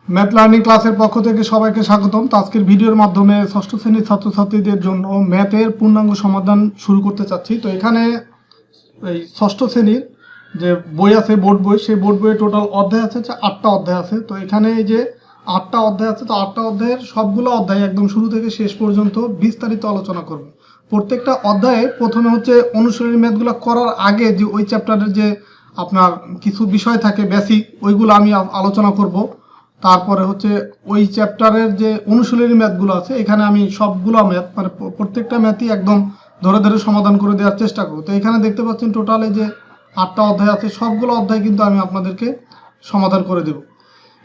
Math learning ক্লাসের পক্ষ থেকে সবাইকে স্বাগতম। তো আজকের ভিডিওর মাধ্যমে ষষ্ঠ শ্রেণীর ছাত্রছাত্রীদের জন্য ম্যাথের পূর্ণাঙ্গ সমাধান শুরু করতে চাচ্ছি। তো এখানে এই ষষ্ঠ শ্রেণীর যে বই আছে, বোর্ড বই, সেই বোর্ড বইয়ে টোটাল অধ্যায় আছে 8টা অধ্যায় আছে। তো এখানে এই যে 8টা অধ্যায় আছে, তো 8টা অধ্যায়ের সবগুলো অধ্যায় একদম শুরু থেকে শেষ পর্যন্ত বিস্তারিত আলোচনা করব। প্রত্যেকটা অধ্যায়ে প্রথমে হচ্ছে অনুশীলনী ম্যাথগুলো করার আগে যে ওই চ্যাপ্টারের যে আপনার কিছু বিষয় থাকে বেসিক, ওইগুলো আমি আলোচনা করব। তারপরে হচ্ছে ওই চ্যাপ্টারের যে অনুশীলনী ম্যাথগুলো আছে, এখানে আমি সবগুলো ম্যাথ মানে প্রত্যেকটা ম্যাথই একদম ধরে ধরে সমাধান করে দেওয়ার চেষ্টা করব। তো এখানে দেখতে পাচ্ছেন টোটালে যে 8টা অধ্যায় আছে, সবগুলো অধ্যায় কিন্তু আমি আপনাদেরকে সমাধান করে দেব।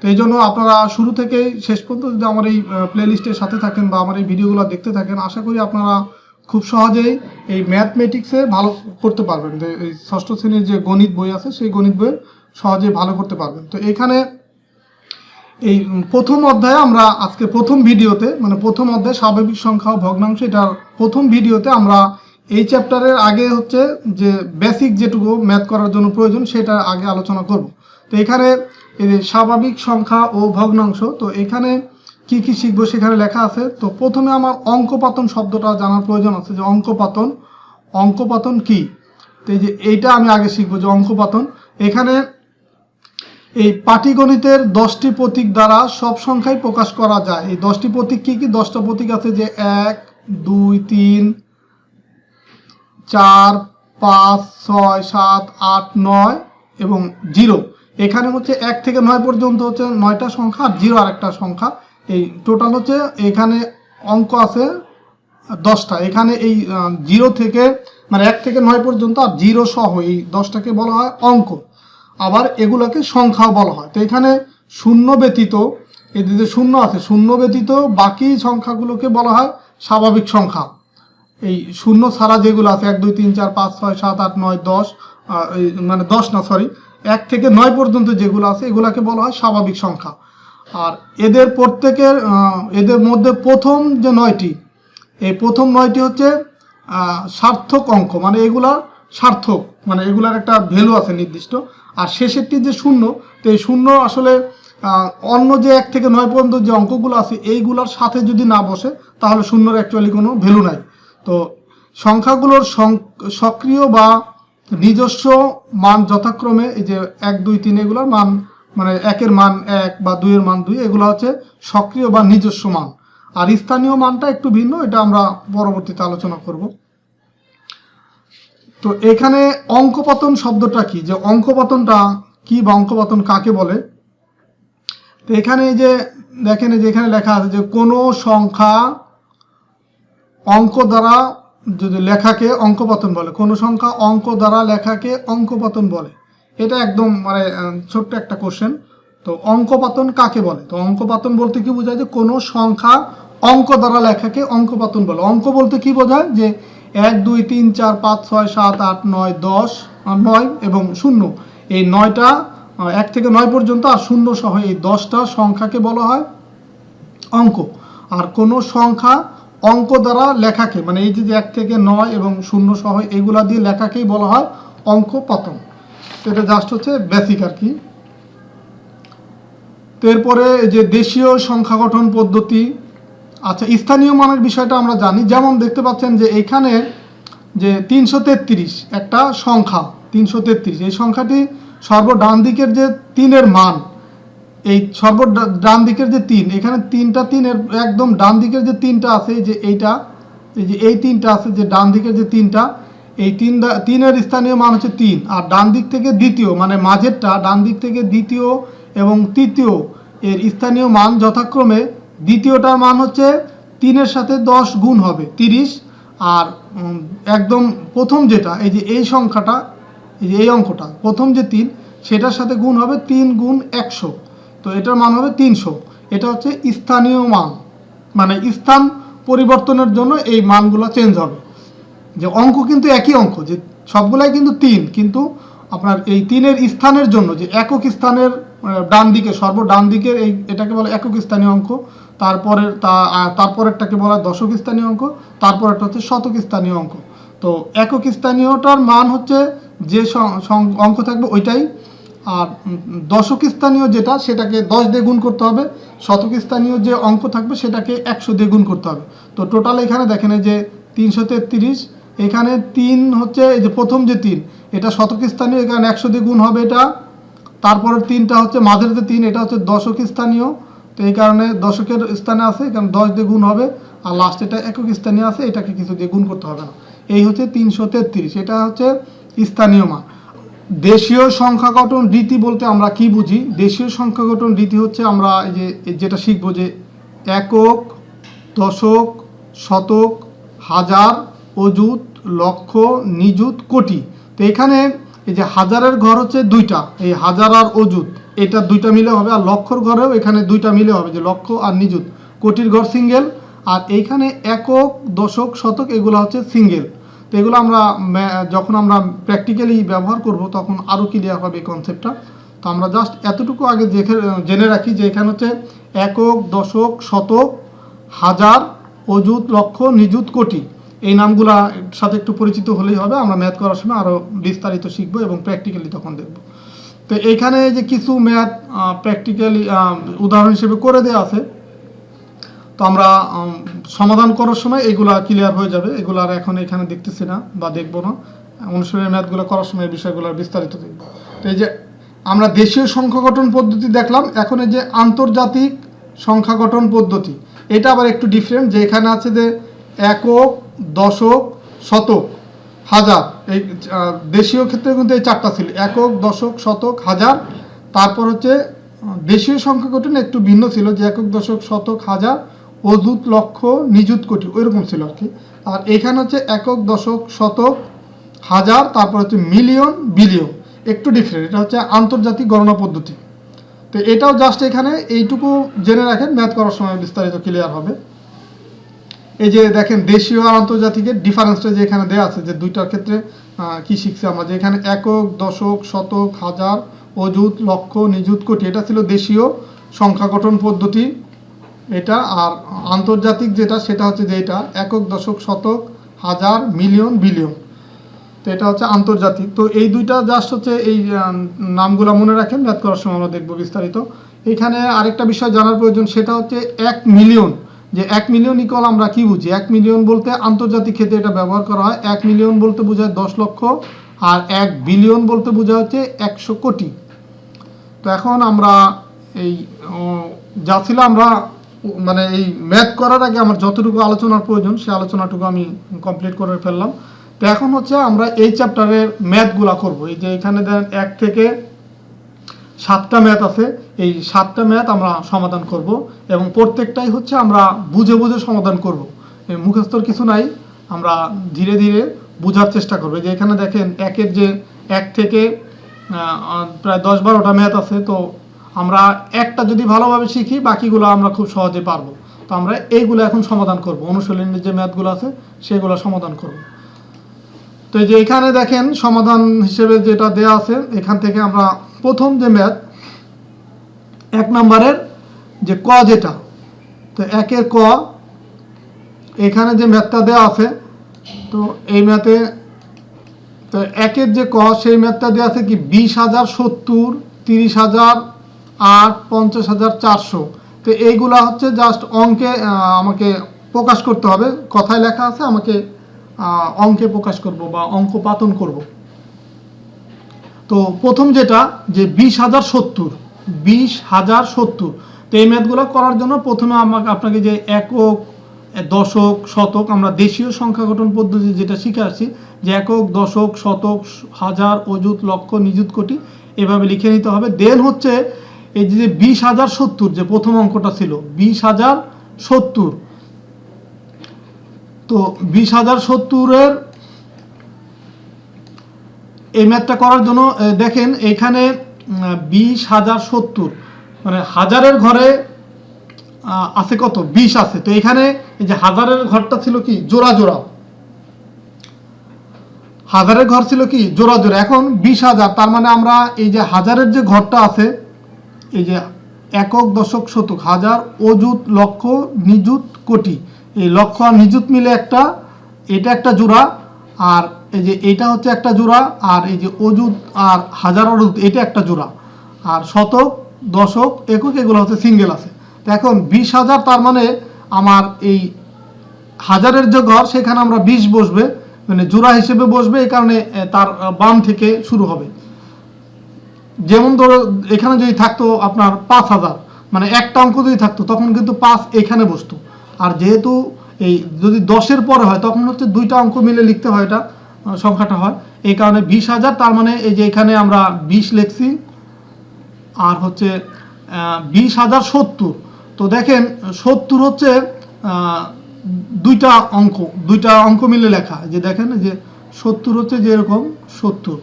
তো এই জন্য আপনারা শুরু থেকে শেষ পর্যন্ত যদি আমার এই প্লেলিস্টের সাথে থাকেন বা আমার এই ভিডিওগুলো দেখতে থাকেন, আশা করি আপনারা খুব সহজেই এই ম্যাথমেটিক্সে ভালো করতে পারবেন। এই ষষ্ঠ শ্রেণীর যে গণিত বই আছে, সেই গণিত বই সহজেই ভালো করতে পারবেন। তো এখানে এই প্রথম অধ্যায়ে আমরা আজকে প্রথম ভিডিওতে, মানে প্রথম অধ্যায় স্বাভাবিক সংখ্যা ও ভগ্নাংশ, এটার প্রথম ভিডিওতে আমরা এই চ্যাপ্টারের আগে হচ্ছে যে বেসিক যেটুকু ম্যাথ করার জন্য প্রয়োজন সেটা আগে আলোচনা করব। তো এখানে এই স্বাভাবিক সংখ্যা ও ভগ্নাংশ, তো এখানে কি কি শিখবো সেখানে লেখা আছে। তো প্রথমে আমার অঙ্কপাতন শব্দটা জানার প্রয়োজন আছে, যে অঙ্কপাতন কি। তো এই যে এইটা আমি আগে শিখবো, যে অঙ্কপাতন। এখানে এই পাটিগণিতের 10টি প্রতীক দ্বারা সব সংখ্যাই প্রকাশ করা যায়। এই 10টি প্রতীক কি কি? 10টা প্রতীক আছে, যে 1, 2, 3, 4, 5, 6, 7, 8, 9 এবং 0। এখানে হচ্ছে 1 থেকে 9 পর্যন্ত হচ্ছে 9টা সংখ্যা, আর 0 আরেকটা সংখ্যা। এই টোটাল হচ্ছে এখানে অঙ্ক আছে 10টা। এখানে এই 0 থেকে মানে 1 থেকে 9 পর্যন্ত আর 0 সহ এই 10টাকে বলা হয় অঙ্ক। আবার এগুলোকে সংখ্যাও বলা হয়। তো এখানে শূন্য ব্যতীত, এই যে শূন্য আছে, শূন্য ব্যতীত বাকি সংখ্যাগুলোকে বলা হয় স্বাভাবিক সংখ্যা। এই শূন্য ছাড়া যেগুলো আছে 1, 2, 3, 4, 5, 6, 7, 8, 9, 10, মানে 10 না, সরি, 1 থেকে 9 পর্যন্ত যেগুলো আছে এগুলাকে বলা হয় স্বাভাবিক সংখ্যা। আর এদের প্রত্যেকের এদের মধ্যে প্রথম যে 9টি, এই প্রথম 9টি হচ্ছে সার্থক অঙ্ক, মানে এগুলা সার্থক, মানে এগুলার একটা ভ্যালু আছে নির্দিষ্ট। আর শেষেরটি যে শূন্য, তো এই শূন্য আসলে অন্য যে 1 থেকে 9 পর্যন্ত যে অঙ্কগুলো আছে এইগুলোর সাথে যদি না বসে তাহলে শূন্যর অ্যাকচুয়ালি কোনো ভ্যালু নাই। তো সংখ্যাগুলোর সক্রিয় বা নিজস্ব মান যথাক্রমে এই যে 1, 2, 3 এগুলোর মান, মানে 1-এর মান 1 বা 2-এর মান 2, এগুলো হচ্ছে সক্রিয় বা নিজস্ব মান। আর স্থানীয় মানটা একটু ভিন্ন, এটা আমরা পরবর্তীতে আলোচনা করব। তো এখানে অঙ্কপাতন শব্দটা কি, যে অঙ্কপাতনটা কি বা অঙ্কপাতন কাকে বলে। তো এখানে এই যে দেখেন, এই যে এখানে লেখা আছে যে কোনো সংখ্যা অঙ্ক দ্বারা যদি লেখাকে অঙ্কপাতন বলে, কোনো সংখ্যা অঙ্ক দ্বারা লেখাকে অঙ্কপাতন বলে। এটা একদম মানে ছোট্ট একটা কোশ্চেন। তো অঙ্কপাতন কাকে বলে? তো অঙ্কপাতন বলতে কি বোঝায়? যে কোনো সংখ্যা অঙ্ক দ্বারা লেখাকে অঙ্কপাতন বলে। অঙ্ক বলতে কি বোঝায়? যে 1, 2, 3, 4, 5, 6, 7, 8, 9, 10, 9 এবং 0, এই 9টা 1 থেকে 9 পর্যন্ত আর 0 সহ এই 10টা সংখ্যাকে বলা হয় অঙ্ক। আর কোনো সংখ্যা অঙ্ক দ্বারা লেখাকে, মানে এই যে 1 থেকে 9 এবং 0 সহ এগুলা দিয়ে লেখাকেই বলা হয় অঙ্কপাতন। এটা জাস্ট হচ্ছে বেসিক আর কি। তো এরপরে যে দেশীয় সংখ্যা গঠন পদ্ধতি, আচ্ছা, স্থানীয় মানের বিষয়টা আমরা জানি। যেমন দেখতে পাচ্ছেন যে এখানে যে 333 একটা সংখ্যা, 333, এই সংখ্যাটি সর্বডান দিকের যে 3-এর মান, এই ডান দিকের যে 3, এখানে 3টা 3-এর একদম ডান দিকের যে 3টা আছে, যে এইটা, এই যে এই 3টা আছে, যে ডান দিকের যে 3টা, এই 3-এর স্থানীয় মান হচ্ছে 3। আর ডান দিক থেকে দ্বিতীয়, মানে মাঝেরটা, ডান দিক থেকে দ্বিতীয় এবং তৃতীয় এর স্থানীয় মান যথাক্রমে, দ্বিতীয়টার মান হচ্ছে 3-এর সাথে 10 গুণ হবে 30। আর একদম প্রথম যেটা, এই যে এই সংখ্যাটা, এই যে এই অঙ্কটা, প্রথম যে 3, সেটার সাথে গুণ হবে 3 গুণ 100। তো এটার মান হবে 300। এটা হচ্ছে স্থানীয় মান, মানে স্থান পরিবর্তনের জন্য এই মানগুলো চেঞ্জ হবে। যে অঙ্ক কিন্তু একই অঙ্ক, যে সবগুলাই কিন্তু 3, কিন্তু আপনার এই 3-এর স্থানের জন্য, যে একক স্থানের ডান দিকে, সর্বডান দিকের এটাকে বলে একক স্থানীয় অঙ্ক। তারপরেরটাকে বলা হয় দশক স্থানীয় অঙ্ক। তারপরেরটা হচ্ছে শতক স্থানীয় অঙ্ক। তো একক স্থানীয়টার মান হচ্ছে যে অঙ্ক থাকবে ওইটাই, আর দশক স্থানীয় যেটা সেটাকে 10 দিয়ে গুণ করতে হবে, শতক স্থানীয় যে অঙ্ক থাকবে সেটাকে 100 দিয়ে গুণ করতে হবে। তো টোটাল এখানে দেখেন এই যে 333, এখানে 3 হচ্ছে এই যে প্রথম যে 3 এটা শতক স্থানীয়, এখানে 100 দিয়ে গুণ হবে এটা, তারপরের 3টা হচ্ছে মাঝের যে 3 এটা হচ্ছে দশক স্থানীয়, তো এই কারণে দশকের স্থানে আছে এখানে 10 দিয়ে গুণ হবে, আর লাস্ট এটা একক স্থানীয় আছে এটাকে কিছু দিয়ে গুণ করতে হবে না। এই হচ্ছে 333, এটা হচ্ছে স্থানীয় মান। দেশীয় সংখ্যা গঠন রীতি বলতে আমরা কি বুঝি? দেশীয় সংখ্যা গঠন রীতি হচ্ছে আমরা এই যে যেটা শিখবো যে একক, দশক, শতক, হাজার, অযুত, লক্ষ, নিযুত, কোটি। তো এখানে এই যে হাজারের ঘর হচ্ছে 2টা, এই হাজার আর অযুত এটা 2টা মিলে হবে, আর লক্ষর ঘরেও এখানে 2টা মিলে হবে যে লক্ষ আর নিযুত। কোটির ঘর সিঙ্গেল, আর এইখানে একক, দশক, শতক এগুলো হচ্ছে সিঙ্গেল। তো এগুলো আমরা যখন আমরা প্র্যাকটিক্যালি ব্যবহার করব তখন আরও ক্লিয়ার হবে এই কনসেপ্টটা। তো আমরা জাস্ট এতটুকু আগে জেনে রাখি যে এখানে হচ্ছে একক, দশক, শতক, হাজার, অযুত, লক্ষ, নিযুত, কোটি, এই নামগুলা সাথে একটু পরিচিত হলেই হবে। আমরা ম্যাথ করার সময় আরও বিস্তারিত শিখবো এবং প্র্যাকটিক্যালি তখন দেখব। তো এইখানে যে কিছু ম্যাথ প্র্যাকটিক্যালি উদাহরণ হিসেবে করে দেওয়া আছে, তো আমরা সমাধান করার সময় এগুলা ক্লিয়ার হয়ে যাবে। এগুলো আর এখন এখানে দেখতেছি না বা দেখবো না, অনুশীলনের ম্যাথগুলো করার সময় এই বিষয়গুলো বিস্তারিত দেখব। তো এই যে আমরা দেশীয় সংখ্যা গঠন পদ্ধতি দেখলাম, এখন এই যে আন্তর্জাতিক সংখ্যা গঠন পদ্ধতি, এটা আবার একটু ডিফারেন্ট। যে এখানে আছে যে একক, দশক, শতক, হাজার, এই দেশীয় ক্ষেত্রে কিন্তু এই 4টা ছিল, একক, দশক, শতক, হাজার। তারপর হচ্ছে দেশীয় সংখ্যা গঠন একটু ভিন্ন ছিল, যে একক, দশক, শতক, হাজার, অযুত, লক্ষ, নিযুত, কোটি, ওইরকম ছিল আর কি। আর এখানে হচ্ছে একক, দশক, শতক, হাজার, তারপর হচ্ছে মিলিয়ন, বিলিয়ন, একটু ডিফারেন্ট। এটা হচ্ছে আন্তর্জাতিক গণনা পদ্ধতি। তো এটাও জাস্ট এখানে এইটুকু জেনে রাখেন, ম্যাথ করার সময় বিস্তারিত ক্লিয়ার হবে। এই যে দেখেন দেশীয় আর আন্তর্জাতিকের ডিফারেন্সটা যে এখানে দেওয়া আছে, যে দুইটার ক্ষেত্রে কি শিখছি আমরা, যে এখানে একক, দশক, শতক, হাজার, অযুত, লক্ষ, নিযুত, কোটি, এটা ছিল দেশীয় সংখ্যা গঠন পদ্ধতি এটা। আর আন্তর্জাতিক যেটা সেটা হচ্ছে যে এটা একক, দশক, শতক, হাজার, মিলিয়ন, বিলিয়ন। তো এটা হচ্ছে আন্তর্জাতিক। তো এই দুইটা জাস্ট হচ্ছে এই নামগুলো মনে রাখেন, ম্যাথ করার সময় আমরা দেখবো বিস্তারিত। এখানে আরেকটা বিষয় জানার প্রয়োজন, সেটা হচ্ছে 1 মিলিয়ন। যে 1 মিলিয়ন ইকুয়াল আমরা কি বুঝি? 1 মিলিয়ন বলতে আন্তর্জাতিক ক্ষেত্রে এটা ব্যবহার করা হয়। 1 মিলিয়ন বলতে বোঝায় 10 লক্ষ, আর 1 বিলিয়ন বলতে বোঝা হচ্ছে 100 কোটি। তো এখন আমরা এই যা ছিল আমরা মানে এই ম্যাথ করার আগে আমার যতটুকু আলোচনার প্রয়োজন সেই আলোচনাটুকু আমি কমপ্লিট করে ফেললাম। তো এখন হচ্ছে আমরা এই চ্যাপ্টারের ম্যাথগুলা করব। এই যে এখানে দেখেন 1 থেকে 7টা ম্যাথ আছে, এই 7টা ম্যাথ আমরা সমাধান করব এবং প্রত্যেকটাই হচ্ছে আমরা বুঝে বুঝে সমাধান করব। মুখস্থর কিছু নাই, আমরা ধীরে ধীরে বোঝার চেষ্টা করব। যে এখানে দেখেন একের যে 1 থেকে প্রায় 10-12টা ম্যাথ আছে, তো আমরা একটা যদি ভালোভাবে শিখি বাকিগুলো আমরা খুব সহজে পারবো। তো আমরা এইগুলো এখন সমাধান করব, অনুশীলনের যে ম্যাথগুলো আছে সেগুলো সমাধান করব। তো এই যে এখানে দেখেন সমাধান হিসেবে যেটা দেয়া আছে, এখান থেকে আমরা প্রথম যে ম্যাথ 1 নম্বরের যে ক যেটা, তো 1-এর ক, এখানে যে ম্যাথটা দেওয়া আছে, তো এই ম্যাথে তো 1-এর যে ক সেই ম্যাথটা দেওয়া আছে কি 20,070, 30,008, 50,400। তো এইগুলা হচ্ছে জাস্ট অঙ্কে আমাকে প্রকাশ করতে হবে, কথায় লেখা আছে, আমাকে অঙ্কে প্রকাশ করব বা অঙ্ক পাতন করব। তো প্রথম যেটা যে 20,070, তো এই ম্যাথগুলো করার জন্য প্রথমে আপনাকে যে একক, দশক, শতক, আমরা দেশীয় সংখ্যা গঠন পদ্ধতি যেটা শিখে আসছি, যে একক, দশক, শতক, হাজার, অযুত, লক্ষ, নিযুত, কোটি, এভাবে লিখে নিতে হবে। দেন হচ্ছে এই যে 20,070 যে প্রথম অঙ্কটা ছিল 20,070, তো 20,070-এর এই ম্যাথটা করার জন্য দেখেন এখানে 20,070 মানে হাজারের ঘরে আছে কত? 20 আছে। তো এখানে এই যে হাজারের ঘরটা ছিল কি জোড়া জোড়া, হাজারের ঘর ছিল কি জোড়া জোড়া। এখন 20,000, তার মানে আমরা এই যে হাজারের যে ঘরটা আছে, এই যে একক, দশক, শতক, হাজার, অযুত, লক্ষ, নিযুত, কোটি, এই লক্ষ আর নিযুত মিলে একটা, এটা একটা জোড়া, আর এই যে এটা হচ্ছে একটা জোড়া, আর এই যে অযুত আর হাজার অযুত এটা একটা জোড়া। আর শতক, দশক, একক এগুলো হচ্ছে সিঙ্গেল আছে। তো এখন 20,000 তার মানে আমার এই হাজারের যে ঘর সেখানে আমরা 20 বসবে, মানে জোড়া হিসেবে বসবে, এই কারণে তার বাম থেকে শুরু হবে। যেমন ধরো এখানে যদি থাকতো আপনার 5,000, মানে একটা অঙ্ক যদি থাকতো তখন কিন্তু 5 এখানে বসতো। আর যেহেতু এই যদি 10-এর পরে হয় তখন হচ্ছে দুইটা অঙ্ক মিলে লিখতে হয়, এটা সংখ্যাটা হয়, এই কারণে 20,000 তার মানে এই যে এখানে আমরা 20 লিখছি, আর হচ্ছে 20,070। তো দেখেন 70 হচ্ছে দুইটা অঙ্ক মিলে লেখা, যে দেখেন যে 70 হচ্ছে যে এরকম 70।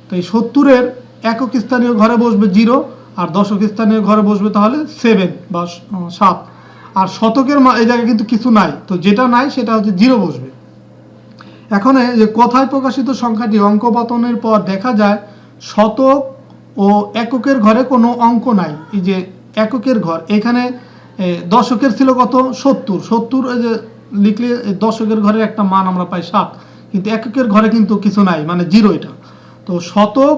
তো এই 70-এর একক স্থানীয় ঘরে বসবে 0, আর দশক স্থানীয় ঘরে বসবে তাহলে 7 বা 7। আর শতকের এই জায়গায় কিন্তু কিছু নাই, তো যেটা নাই সেটা হচ্ছে 0 বসবে। এখন যে কথায় প্রকাশিত সংখ্যাটি অঙ্ক পাতনের পর দেখা যায় শতক ও এককের ঘরে কোনো অঙ্ক নাই। এই যে এককের ঘর, এখানে দশকের ছিল কত? 70 এই যে লিখলে দশকের ঘরের একটা মান আমরা পাই 7, কিন্তু এককের ঘরে কিন্তু কিছু নাই, মানে 0 এটা। তো শতক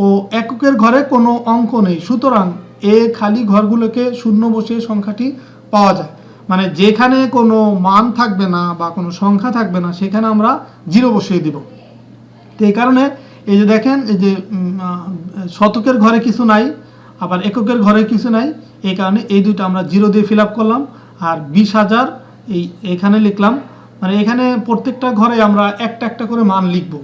ও এককের ঘরে কোনো অঙ্ক নেই, সুতরাং এ খালি ঘরগুলোকে শূন্য বসিয়ে সংখ্যাটি পাওয়া যায়। মানে যেখানে কোনো মান থাকবে না বা কোনো সংখ্যা থাকবে না সেখানে আমরা 0 বসিয়ে দিব। তো এই কারণে এই যে দেখেন এই যে শতকের ঘরে কিছু নাই, আবার এককের ঘরে কিছু নাই, এই কারণে এই দুটো আমরা 0 দিয়ে ফিল আপ করলাম। আর 20,000 এখানে লিখলাম, মানে এখানে প্রত্যেকটা ঘরে আমরা একটা একটা করে মান লিখব,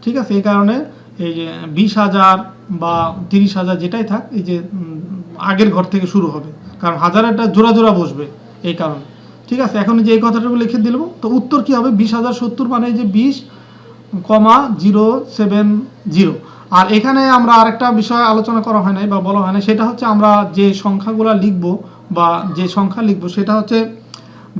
ঠিক আছে। এই কারণে এই যে 20,000 বা 30,000 যেটাই থাক, এই যে আগের ঘর থেকে শুরু হবে, কারণ হাজারেরটা জোড়া জোড়া বসবে এই কারণে, ঠিক আছে। এখন যে এই কথাটুকু লিখে দিলাম, তো উত্তর কি হবে? 20,070 মানে এই যে 20,070। আর এখানে আমরা আরেকটা বিষয় আলোচনা করা হয় নাই বা বলা হয় না, সেটা হচ্ছে আমরা যে সংখ্যাগুলো লিখব বা যে সংখ্যা লিখব সেটা হচ্ছে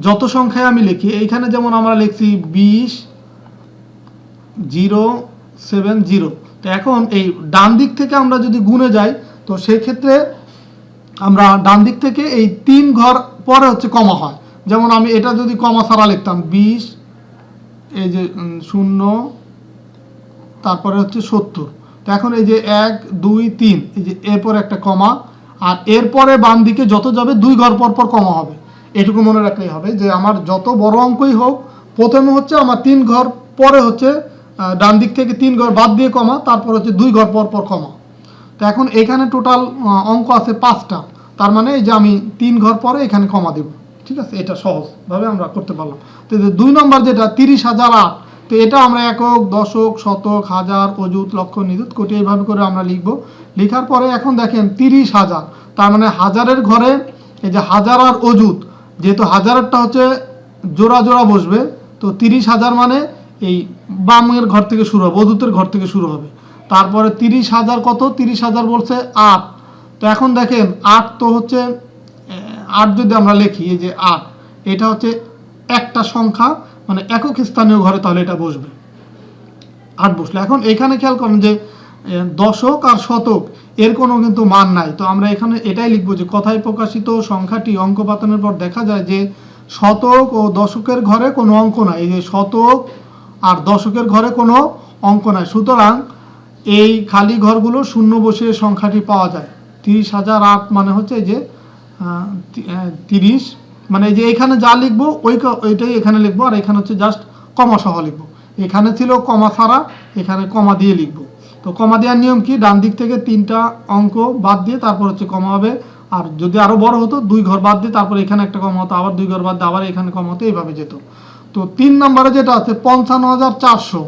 যত সংখ্যায় আমি লিখি, এইখানে যেমন আমরা লিখছি 20,070। তো এখন এই ডান দিক থেকে আমরা যদি গুণে যাই, তো সেই ক্ষেত্রে আমরা ডান দিক থেকে এই 3 ঘর পরে হচ্ছে কমা হয়। যেমন আমি এটা যদি কমা ছাড়া লিখতাম 20, এই যে 0, তারপরে হচ্ছে 70। তো এখন এই যে 1, 2, 3, এই যে এরপরে একটা কমা, আর এরপরে বাম দিকে যত যাবে 2 ঘর পর পর কমা হবে। এটুকু মনে রাখলেই হবে যে আমার যত বড় অঙ্কই হোক, প্রথমে হচ্ছে আমার 3 ঘর পরে হচ্ছে ডান দিক থেকে 3 ঘর বাদ দিয়ে কমা, তারপর হচ্ছে 2 ঘর পর পর কমা। তো এখন এখানে টোটাল অঙ্ক আছে 5টা, তার মানে এই যে আমি 3 ঘর পরে এখানে কমা দেব, ঠিক আছে। এটা সহজভাবে আমরা করতে পারলাম। তো 2 নম্বর যেটা 30,008, তো এটা আমরা একক, দশক, শতক, হাজার, অযুত, লক্ষ, নিযুত, কোটি এইভাবে করে আমরা লিখব। লেখার পরে এখন দেখেন 30,000, তার মানে হাজারের ঘরে এই যে হাজার আর অযুত, যেহেতু হাজারেরটা হচ্ছে জোড়া জোড়া বসবে, তো 30,000 মানে এই বামের ঘর থেকে শুরু হবে, অযুতের ঘর থেকে শুরু হবে। তারপরে 30,000 কত? 30,000 বলছে 8। তো এখন দেখেন 8 তো হচ্ছে 8 যদি আমরা লিখি, এই যে 8, এটা হচ্ছে একটা সংখ্যা, মানে একক স্থানীয় ঘরে, তাহলে এটা বসবে 8 বসলে। এখন এখানে খেয়াল করেন যে দশক আর শতক এর কোনো কিন্তু মান নাই, তো আমরা এখানে এটাই লিখবো যে কথায় প্রকাশিত সংখ্যাটি অঙ্ক পাতনের পর দেখা যায় যে শতক ও দশকের ঘরে কোনো অঙ্ক নাই। এই যে শতক আর দশকের ঘরে কোনো অঙ্ক নাই, সুতরাং এই খালি ঘরগুলো শূন্য বসিয়ে সংখ্যাটি পাওয়া যায়। 30,008 মানে হচ্ছে যে 30, মানে যে এখানে যা লিখবো ওইটাই এখানে লিখবো, আর এখানে হচ্ছে জাস্ট কমা সহ লিখবো। এখানে ছিল কমা ছাড়া, এখানে কমা দিয়ে লিখবো। তো কমা দেওয়ার নিয়ম কি? ডান দিক থেকে 3টা অঙ্ক বাদ দিয়ে তারপর হচ্ছে কমা হবে, আর যদি আরো বড় হতো 2 ঘর বাদ দিয়ে তারপর এখানে একটা কমা হতো, আবার 2 ঘর বাদ দিয়ে আবার এখানে কমা হতো, এইভাবে যেত। তো 3 নম্বরে যেটা আছে 55,400।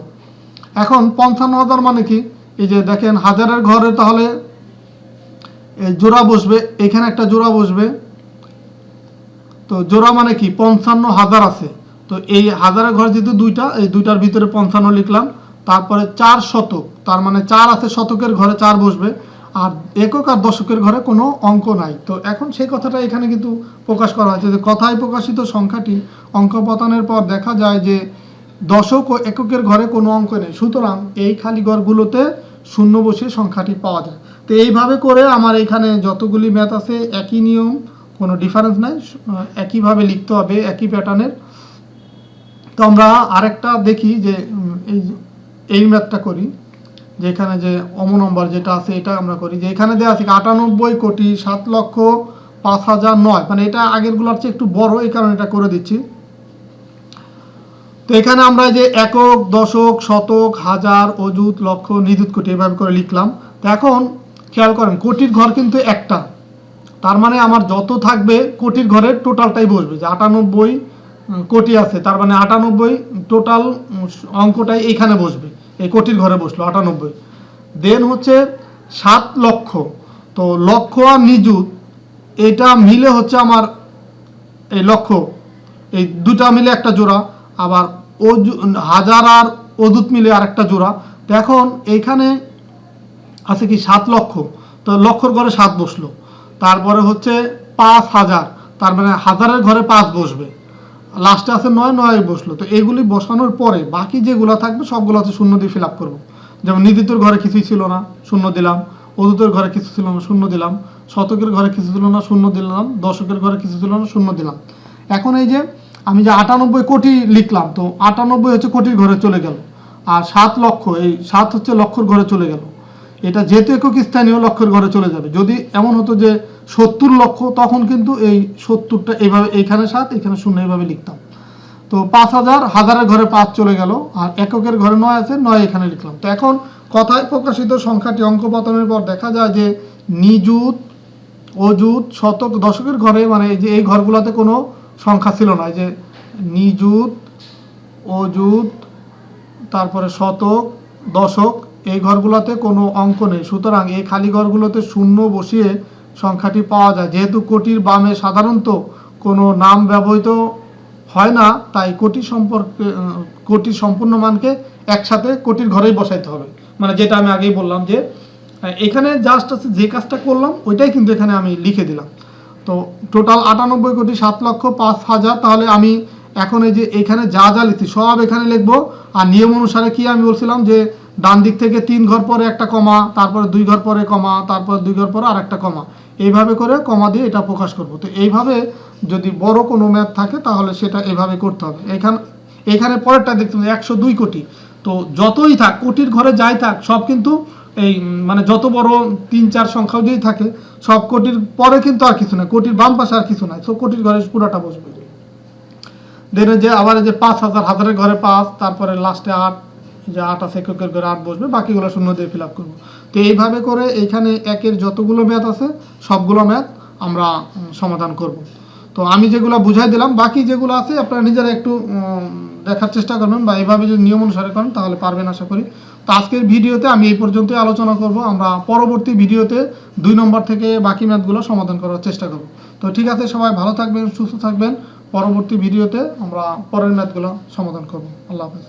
এখন 55,000 মানে কি? এই যে দেখেন হাজারের ঘরে তাহলে জোড়া বসবে, এখানে একটা জোড়া বসবে, তো জোড়া মানে কি? 55,000 আছে, তো এই হাজারের ঘর যেহেতু দুইটা, এই দুইটার ভিতরে 55 লিখলাম। তারপরে 4 শতক, তার মানে 4 আছে, শতকের ঘরে 4 বসবে, আর একক আর দশকের ঘরে কোনো অঙ্ক নাই। তো এখন সেই কথাটা এখানে কিন্তু প্রকাশ করা হয়েছে যে কথায় প্রকাশিত সংখ্যাটি অঙ্ক পাতনের পর দেখা যায় যে দশক ও এককের ঘরে কোনো অঙ্ক নেই, সুতরাং এই খালি ঘরগুলোতে শূন্য বসিয়ে সংখ্যাটি পাওয়া যায়। তো এইভাবে করে আমার এখানে যতগুলি ম্যাথ আছে একই নিয়ম, কোনো ডিফারেন্স নাই, একইভাবে লিখতে হবে, একই প্যাটার্নের। তো আমরা আরেকটা দেখি যে এই ম্যাথটা করি। যে এখানে যে নম্বর যেটা আছে এটা আমরা করি, যে এখানে দেওয়া আছে 98,07,05,009, মানে এটা আগেরগুলোর চেয়ে একটু বড়, এই কারণে এটা করে দিচ্ছি। তো এখানে আমরা যে একক, দশক, শতক, হাজার, অযুত, লক্ষ, নিযুত, কোটি এভাবে করে লিখলাম। তো এখন খেয়াল করেন কোটির ঘর কিন্তু একটা, তার মানে আমার যত থাকবে কোটির ঘরের টোটালটাই বসবে, যে 98 কোটি আছে, তার মানে 98 টোটাল অঙ্কটাই এইখানে বসবে, এই কোটির ঘরে বসলো 98। দেন হচ্ছে 7 লক্ষ, তো লক্ষ আর নিযুত এটা মিলে হচ্ছে আমার এই লক্ষ, এই দুটা মিলে একটা জোড়া, আবার হাজার আর অযুত মিলে আর একটা জোড়া। তো এখন এইখানে আছে কি 7 লক্ষ, তো লক্ষর ঘরে 7 বসলো, তারপরে হচ্ছে 5,000, তার মানে হাজারের ঘরে 5 বসবে, লাস্টে আছে 9 বসলো। তো এইগুলি বসানোর পরে বাকি যেগুলো থাকবে সবগুলো হচ্ছে শূন্য দিয়ে ফিল আপ করবো। যেমন নিযুতের ঘরে কিছুই ছিল না, শূন্য দিলাম, অযুতের ঘরে কিছু ছিল না, শূন্য দিলাম, শতকের ঘরে কিছু ছিল না, শূন্য দিলাম, দশকের ঘরে কিছু ছিল না, শূন্য দিলাম। এখন এই যে আমি যে 98 কোটি লিখলাম, তো 98 হচ্ছে কোটির ঘরে চলে গেল, আর 7 লক্ষ, এই 7 হচ্ছে লক্ষর ঘরে চলে গেল। এটা যেহেতু একক স্থানীয় লক্ষের ঘরে চলে যাবে। যদি এমন হতো যে 70 লক্ষ, তখন কিন্তু এই 70টা এইভাবে, এইখানে 7 এখানে 0 এইভাবে লিখতাম। তো 5,000, হাজারের ঘরে 5 চলে গেল, আর এককের ঘরে 9 আছে, 9 এখানে লিখলাম। তো এখন কথায় প্রকাশিত সংখ্যাটি অঙ্ক পাতনের পর দেখা যায় যে নিযুত, অযুত, শতক, দশকের ঘরে, মানে এই যে এই ঘরগুলোতে কোনো সংখ্যা ছিল না, এই যে নিযুত, অযুত, তারপরে শতক, দশক, এই ঘরগুলোতে কোনো অঙ্ক নেই। সুতরাং এই খালি ঘরগুলোতে শূন্য বসিয়ে সংখ্যাটি পাওয়া যায়। যেহেতু কোটির বামে সাধারণত কোনো নাম ব্যবহৃত হয় না, তাই কোটির সম্পূর্ণ মানকে একসাথে কোটির ঘরেই বসাইতে হবে। মানে যেটা আমি আগেই বললাম যে এখানে জাস্ট আছে যে কাজটা করলাম ওইটাই কিন্তু এখানে আমি লিখে দিলাম। তো টোটাল 98,07,05,000। তাহলে আমি এখন এই যে এখানে যা যা লিখছি সব এখানে লিখবো। আর নিয়ম অনুসারে কি আমি বলছিলাম যে ডান দিক থেকে 3 ঘর পরে একটা কমা, তারপরে 2 ঘর পরে কমা, তারপরে 2 ঘর পরে আর একটা কমা, এইভাবে করে কমা দিয়ে এটা প্রকাশ করব। তো এইভাবে যদি বড় কোনো ম্যাথ থাকে তাহলে সেটা এভাবে করতে হবে। এখানে পরেরটা দেখতে হবে 102 কোটি। তো যতই থাক কোটির ঘরে যাই থাক সব কিন্তু এই মানে যত বড় 3-4 সংখ্যাও যেই থাকে সব কোটির পরে কিন্তু আর কিছু নাই, কোটির বাম পাশে আর কিছু নাই, সো কোটির ঘরে পুরোটা বসবে। দেন যে আবার যে 5,000, হাজারের ঘরে 5, তারপরে লাস্টে 8, যে 8 আছে এককের ঘরে 8 বসবে, বাকিগুলো শূন্য দিয়ে ফিল আপ করবো। তো এইভাবে করে এইখানে একের যতগুলো ম্যাথ আছে সবগুলো ম্যাথ আমরা সমাধান করব। তো আমি যেগুলো বুঝাই দিলাম, বাকি যেগুলো আছে আপনারা নিজেরা একটু দেখার চেষ্টা করবেন, বা এইভাবে যদি নিয়ম অনুসারে করেন তাহলে পারবেন আশা করি। তো আজকের ভিডিওতে আমি এই পর্যন্তই আলোচনা করব। আমরা পরবর্তী ভিডিওতে 2 নম্বর থেকে বাকি ম্যাথগুলো সমাধান করার চেষ্টা করব। তো ঠিক আছে, সবাই ভালো থাকবেন, সুস্থ থাকবেন। পরবর্তী ভিডিওতে আমরা পরের ম্যাথগুলো সমাধান করব। আল্লাহ হাফেজ।